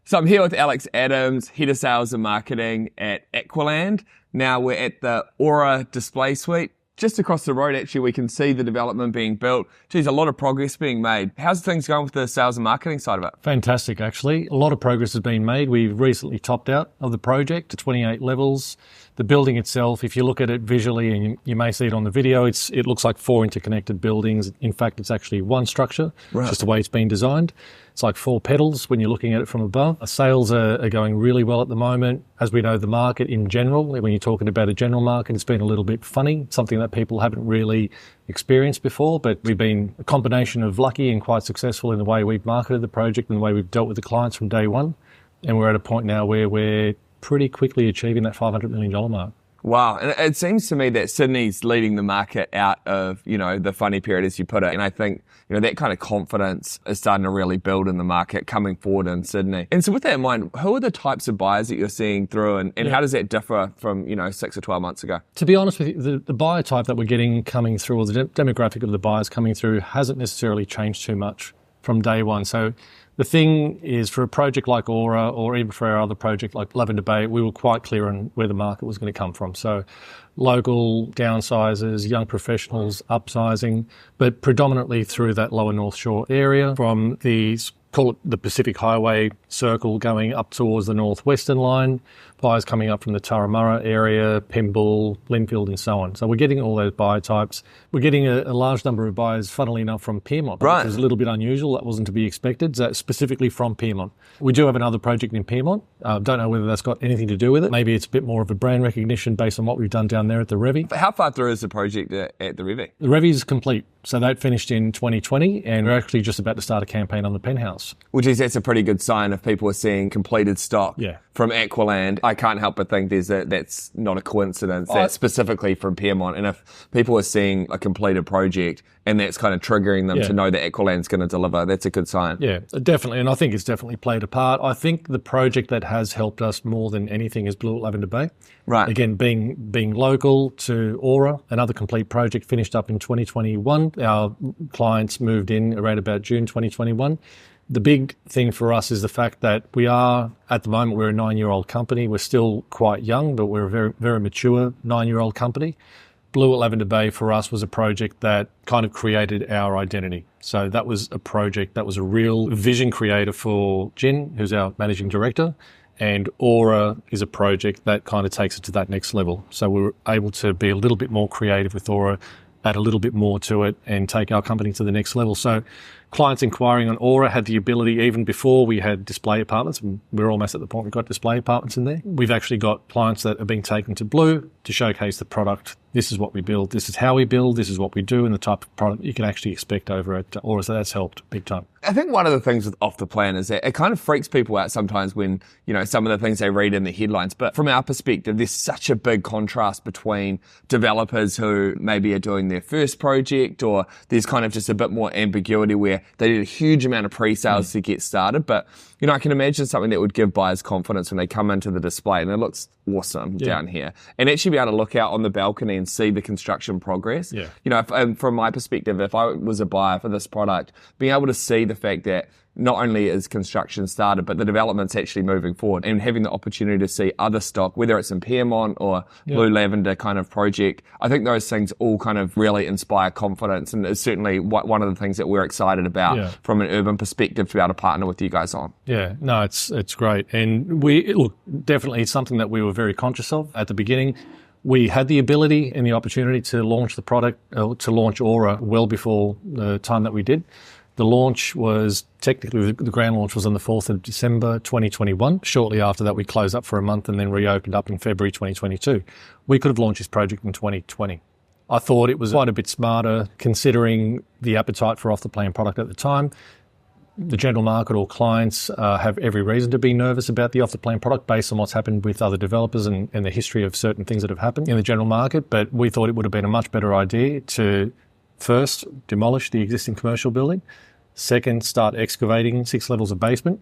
So I'm here with Alex Adams, Head of Sales and Marketing at Aqualand. Now we're at the Aura Display Suite. Just across the road, actually, we can see the development being built. Geez, a lot of progress being made. How's things going with the sales and marketing side of it? Fantastic, actually. A lot of progress has been made. We've recently topped out of the project to 28 levels. The building itself, if you look at it visually, and you may see it on the video, it looks like 4 interconnected buildings. In fact, it's actually one structure, right. Just the way it's been designed. It's like 4 petals when you're looking at it from above. Sales are going really well at the moment. As we know, the market in general, when you're talking about a general market, it's been a little bit funny, something that people haven't really experienced before, but we've been a combination of lucky and quite successful in the way we've marketed the project and the way we've dealt with the clients from day one. And we're at a point now where we're pretty quickly achieving that $500 million mark. Wow. And it seems to me that Sydney's leading the market out of, the funny period, as you put it. And I think, that kind of confidence is starting to really build in the market coming forward in Sydney. And so with that in mind, who are the types of buyers that you're seeing through and how does that differ from, 6 or 12 months ago? To be honest with you, the buyer type that we're getting coming through, or the demographic of the buyers coming through, hasn't necessarily changed too much from day one. So the thing is, for a project like Aura, or even for our other project like Lavender Bay, we were quite clear on where the market was going to come from. So local downsizers, young professionals, upsizing, but predominantly through that lower North Shore area from call it the Pacific Highway circle going up towards the northwestern line, buyers coming up from the Turramurra area, Pymble, Linfield and so on. So we're getting all those buyer types. We're getting a large number of buyers, funnily enough, from Pyrmont, right, which is a little bit unusual. That wasn't to be expected, so specifically from Pyrmont. We do have another project in Pyrmont. Don't know whether that's got anything to do with it. Maybe it's a bit more of a brand recognition based on what we've done down there at the Revy. How far through is the project at the Revy? The Revy is complete. So that finished in 2020, and we're actually just about to start a campaign on the penthouse. Which is, that's a pretty good sign if people are seeing completed stock from Aqualand. I can't help but think that's not a coincidence. That's specifically from Pyrmont. And if people are seeing a completed project and that's kind of triggering them to know that Aqualand's going to deliver, that's a good sign. Yeah, definitely. And I think it's definitely played a part. I think the project that has helped us more than anything is Blue at Lavender Bay. Right. Again, being local to Aura, another complete project finished up in 2021. Our clients moved in around about June 2021. The big thing for us is the fact that we are, at the moment, we're a 9-year-old company. We're still quite young, but we're a very, very mature 9-year-old company. Blue at Lavender Bay for us was a project that kind of created our identity. So that was a project that was a real vision creator for Jin, who's our managing director. And Aura is a project that kind of takes it to that next level. So we were able to be a little bit more creative with Aura, add a little bit more to it and take our company to the next level. So clients inquiring on Aura had the ability, even before we had display apartments, and we're almost at the point we've got display apartments in there. We've actually got clients that are being taken to Blue to showcase the product. This is what we build, this is how we build, this is what we do, and the type of product you can actually expect over at Aura. So that's helped big time. I think one of the things with Off the Plan is that it kind of freaks people out sometimes when, some of the things they read in the headlines. But from our perspective, there's such a big contrast between developers who maybe are doing their first project, or there's kind of just a bit more ambiguity where they did a huge amount of pre-sales to get started. But, I can imagine something that would give buyers confidence when they come into the display and it looks awesome down here. And actually be able to look out on the balcony and see the construction progress. Yeah. From my perspective, if I was a buyer for this product, being able to see the fact that not only is construction started, but the development's actually moving forward, and having the opportunity to see other stock, whether it's in Pyrmont or Blue Lavender kind of project, I think those things all kind of really inspire confidence, and it's certainly one of the things that we're excited about from an urban perspective to be able to partner with you guys on. Yeah, no, it's great. And definitely it's something that we were very conscious of at the beginning. We had the ability and the opportunity to launch the product, to launch Aura well before the time that we did. The launch was technically, the grand launch was on the 4th of December 2021. Shortly after that, we closed up for a month and then reopened up in February 2022. We could have launched this project in 2020. I thought it was quite a bit smarter considering the appetite for off-the-plan product at the time. The general market or clients have every reason to be nervous about the off-the-plan product based on what's happened with other developers and the history of certain things that have happened in the general market. But we thought it would have been a much better idea to first demolish the existing commercial building. Second, start excavating 6 levels of basement,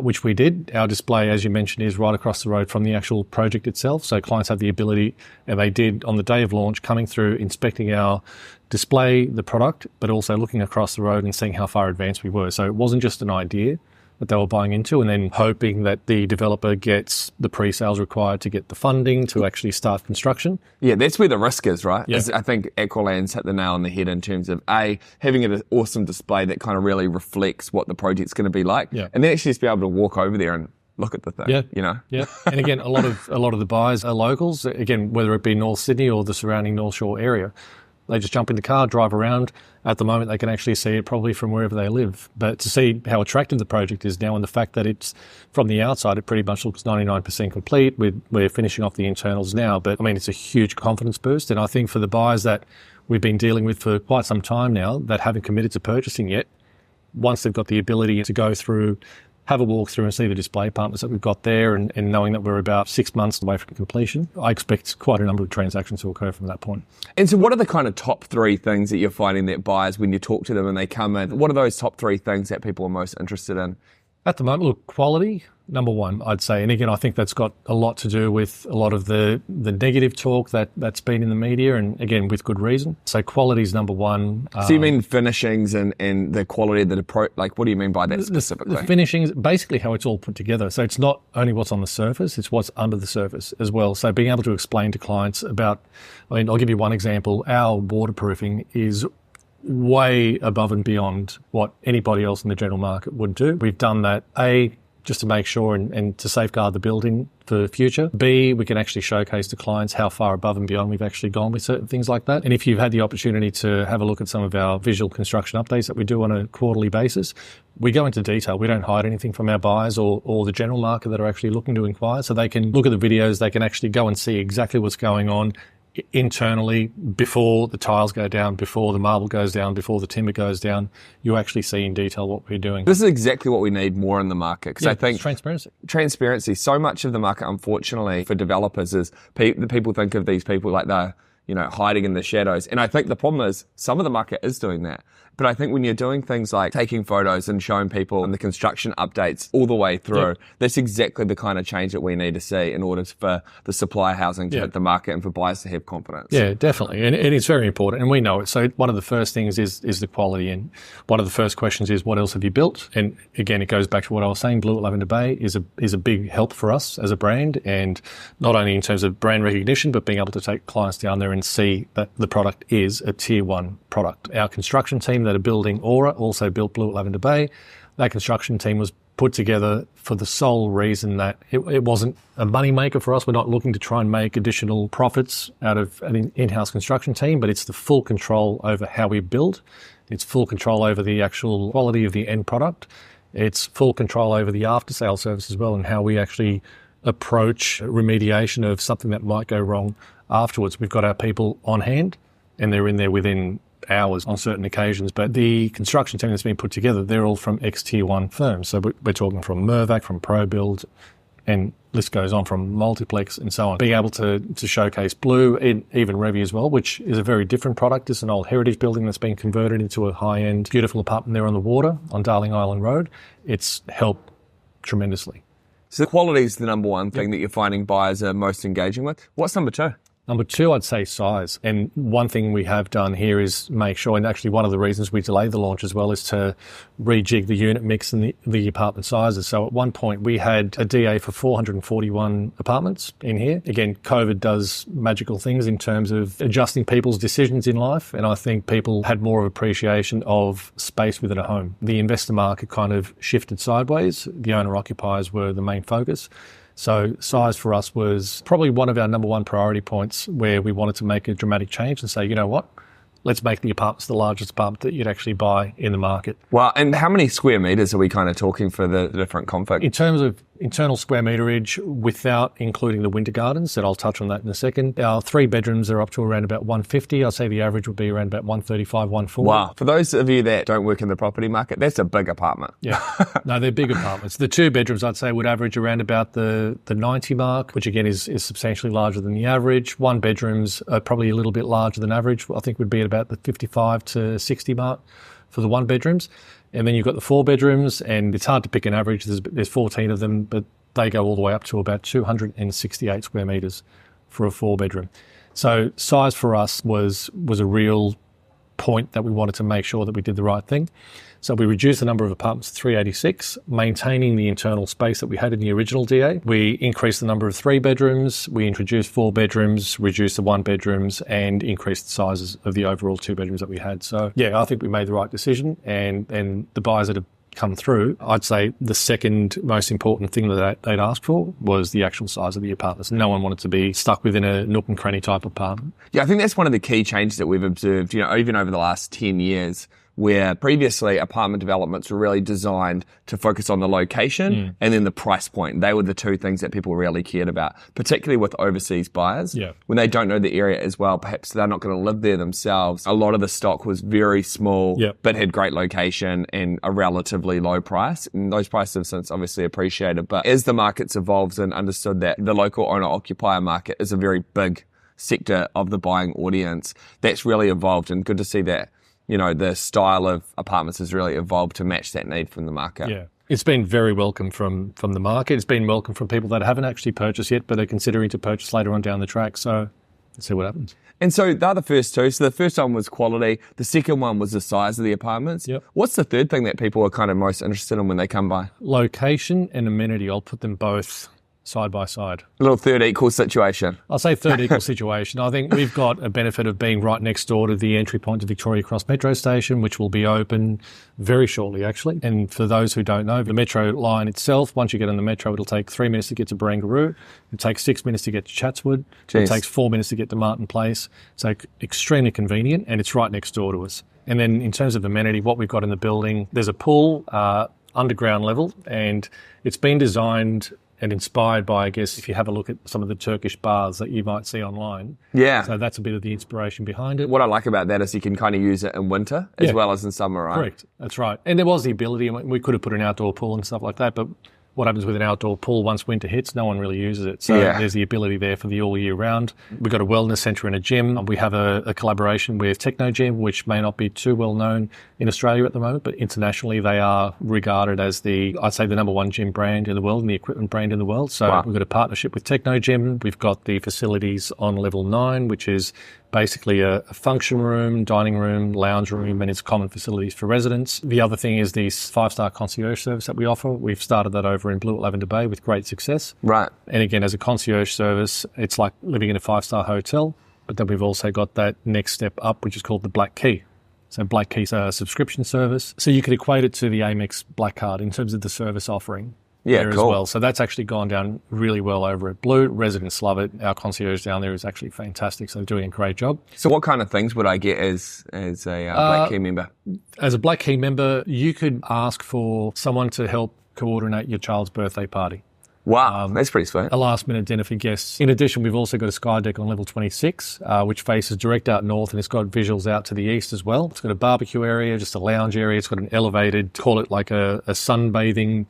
which we did. Our display, as you mentioned, is right across the road from the actual project itself. So clients have the ability, and they did on the day of launch, coming through, inspecting our display, the product, but also looking across the road and seeing how far advanced we were. So it wasn't just an idea. that they were buying into, and then hoping that the developer gets the pre-sales required to get the funding to actually start construction. Yeah, that's where the risk is, right? Yeah. I think Aqualand's hit the nail on the head in terms of having an awesome display that kind of really reflects what the project's going to be like, and then actually just be able to walk over there and look at the thing. Yeah. And again, a lot of the buyers are locals. Again, whether it be North Sydney or the surrounding North Shore area, they just jump in the car, drive around. At the moment, they can actually see it probably from wherever they live. But to see how attractive the project is now, and the fact that it's from the outside, it pretty much looks 99% complete. We're finishing off the internals now, but I mean, it's a huge confidence boost. And I think for the buyers that we've been dealing with for quite some time now that haven't committed to purchasing yet, once they've got the ability to go through, have a walk through and see the display apartments that we've got there, and knowing that we're about 6 months away from completion, I expect quite a number of transactions to occur from that point. And so what are the kind of top 3 things that you're finding that buyers, when you talk to them and they come in, what are those top 3 things that people are most interested in? At the moment, look, quality, number one, I'd say. And again, I think that's got a lot to do with a lot of the negative talk that's been in the media, and again, with good reason. So quality is number one. So you mean finishings and the quality of the approach, like what do you mean by that specifically? The finishings, basically how it's all put together. So it's not only what's on the surface, it's what's under the surface as well. So being able to explain to clients about, I mean, I'll give you one example. Our waterproofing is way above and beyond what anybody else in the general market would do. We've done that, A, just to make sure and to safeguard the building for the future. B, we can actually showcase to clients how far above and beyond we've actually gone with certain things like that. And if you've had the opportunity to have a look at some of our visual construction updates that we do on a quarterly basis, we go into detail. We don't hide anything from our buyers or the general market that are actually looking to inquire. So they can look at the videos, they can actually go and see exactly what's going on internally before the tiles go down, before the marble goes down, before the timber goes down. You actually see in detail what we're doing. This is exactly what we need more in the market, because I think transparency. So much of the market, unfortunately, for developers is the people think of these people like they're hiding in the shadows. And I think the problem is some of the market is doing that. But I think when you're doing things like taking photos and showing people the construction updates all the way through, that's exactly the kind of change that we need to see in order for the supply housing to hit the market and for buyers to have confidence. Yeah, definitely. And it's very important. And we know it. So one of the first things is the quality. And one of the first questions is, what else have you built? And again, it goes back to what I was saying. Blue at Lavender Bay is a big help for us as a brand. And not only in terms of brand recognition, but being able to take clients down there and see that the product is a tier 1 product. Our construction team that are building Aura also built Blue at Lavender Bay. That construction team was put together for the sole reason that it wasn't a money maker for us. We're not looking to try and make additional profits out of an in-house construction team, but it's the full control over how we build. It's full control over the actual quality of the end product. It's full control over the after-sale service as well, and how we actually approach remediation of something that might go wrong afterwards. We've got our people on hand, and they're in there within hours on certain occasions. But the construction team that's been put together, they're all from ex-tier 1 firms. So we're talking from Mirvac, from ProBuild, and list goes on, from Multiplex and so on. Being able to showcase Blue, and even Revy as well, which is a very different product. It's an old heritage building that's been converted into a high-end, beautiful apartment there on the water on Darling Island Road. It's helped tremendously. So quality is the number one thing that you're finding buyers are most engaging with. What's number 2? Number 2, I'd say size. And one thing we have done here is make sure, and actually one of the reasons we delayed the launch as well, is to rejig the unit mix and the apartment sizes. So at one point we had a DA for 441 apartments in here. Again, COVID does magical things in terms of adjusting people's decisions in life. And I think people had more of appreciation of space within a home. The investor market kind of shifted sideways. The owner occupiers were the main focus. So size for us was probably one of our number 1 priority points, where we wanted to make a dramatic change and say, you know what, let's make the apartments the largest apartment that you'd actually buy in the market. Well, and how many square meters are we kind of talking for the different config? In terms of internal square meterage, without including the winter gardens, that I'll touch on that in a second, our 3 bedrooms are up to around about 150. I'd say the average would be around about 135, 140. Wow. For those of you that don't work in the property market, that's a big apartment. Yeah. No, they're big apartments. The 2 bedrooms, I'd say, would average around about the 90 mark, which again is substantially larger than the average. 1 bedrooms are probably a little bit larger than average. I think would be at about the 55 to 60 mark for the 1 bedrooms. And then you've got the 4 bedrooms, and it's hard to pick an average. There's 14 of them, but they go all the way up to about 268 square meters for a 4 bedroom. So size for us was a real point that we wanted to make sure that we did the right thing. So we reduced the number of apartments to 386, maintaining the internal space that we had in the original DA. We increased the number of 3 bedrooms, we introduced 4 bedrooms, reduced the 1 bedrooms, and increased the sizes of the overall 2 bedrooms that we had. So yeah, I think we made the right decision, and the buyers that have come through, I'd say the second most important thing that they'd asked for was the actual size of the apartments. No one wanted to be stuck within a nook and cranny type apartment. Yeah, I think that's one of the key changes that we've observed, even over the last 10 years, where previously apartment developments were really designed to focus on the location and then the price point. They were the two things that people really cared about, particularly with overseas buyers. Yeah. When they don't know the area as well, perhaps they're not going to live there themselves. A lot of the stock was very small, but had great location and a relatively low price. And those prices have since obviously appreciated. But as the market's evolved and understood that the local owner-occupier market is a very big sector of the buying audience, that's really evolved, and good to see that the style of apartments has really evolved to match that need from the market. Yeah. It's been very welcome from the market. It's been welcome from people that haven't actually purchased yet, but are considering to purchase later on down the track. So let's see what happens. And so they're the first two. So the first one was quality. The second one was the size of the apartments. Yep. What's the third thing that people are kind of most interested in when they come by? Location and amenity. I'll put them both side by side. A little third equal situation. I'll say third equal situation. I think we've got a benefit of being right next door to the entry point to Victoria Cross Metro Station, which will be open very shortly, actually. And for those who don't know, the metro line itself, once you get on the metro, it'll take 3 minutes to get to Barangaroo. It takes 6 minutes to get to Chatswood. It takes 4 minutes to get to Martin Place. So extremely convenient, and it's right next door to us. And then in terms of amenity, what we've got in the building, there's a pool, underground level, and it's been designed and inspired by, I guess, if you have a look at some of the Turkish baths that you might see online. Yeah. So that's a bit of the inspiration behind it. What I like about that is you can kind of use it in winter as well as in summer, right? Correct. That's right. And there was the ability, and we could have put an outdoor pool and stuff like that, but what happens with an outdoor pool once winter hits, no one really uses it. So there's the ability there for the all year round. We've got a wellness centre and a gym. We have a collaboration with Techno Gym, which may not be too well known in Australia at the moment, but internationally they are regarded as I'd say the number one gym brand in the world and the equipment brand in the world. So we've got a partnership with Techno Gym. We've got the facilities on level 9, which is basically a function room, dining room, lounge room, and it's common facilities for residents. The other thing is the 5-star concierge service that we offer. We've started that over in Blue at Lavender Bay with great success. Right. And again, as a concierge service, it's like living in a 5-star hotel, but then we've also got that next step up, which is called the Black Key. So Black Key's a subscription service. So you could equate it to the Amex Black Card in terms of the service offering. Yeah, as well. So that's actually gone down really well over at Blue. Residents love it. Our concierge down there is actually fantastic. So they're doing a great job. So what kind of things would I get as a Black Key member? As a Black Key member, you could ask for someone to help coordinate your child's birthday party. Wow, that's pretty sweet. A last-minute dinner for guests. In addition, we've also got a sky deck on level 26, which faces direct out north, and it's got visuals out to the east as well. It's got a barbecue area, just a lounge area. It's got an elevated, call it like a sunbathing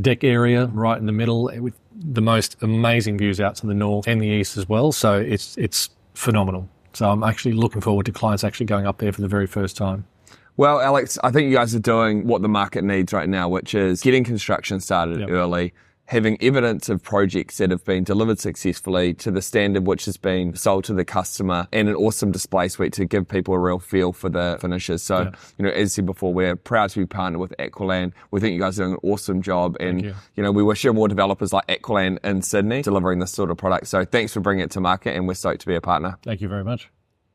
deck area right in the middle with the most amazing views out to the north and the east as well. So it's phenomenal. So I'm actually looking forward to clients actually going up there for the very first time. Well, Alex, I think you guys are doing what the market needs right now, which is getting construction started early, having evidence of projects that have been delivered successfully to the standard which has been sold to the customer, and an awesome display suite to give people a real feel for the finishes. So, as I said before, we're proud to be partnered with Aqualand. We think you guys are doing an awesome job, and we wish you more developers like Aqualand in Sydney delivering this sort of product. So thanks for bringing it to market, and we're stoked to be a partner. Thank you very much.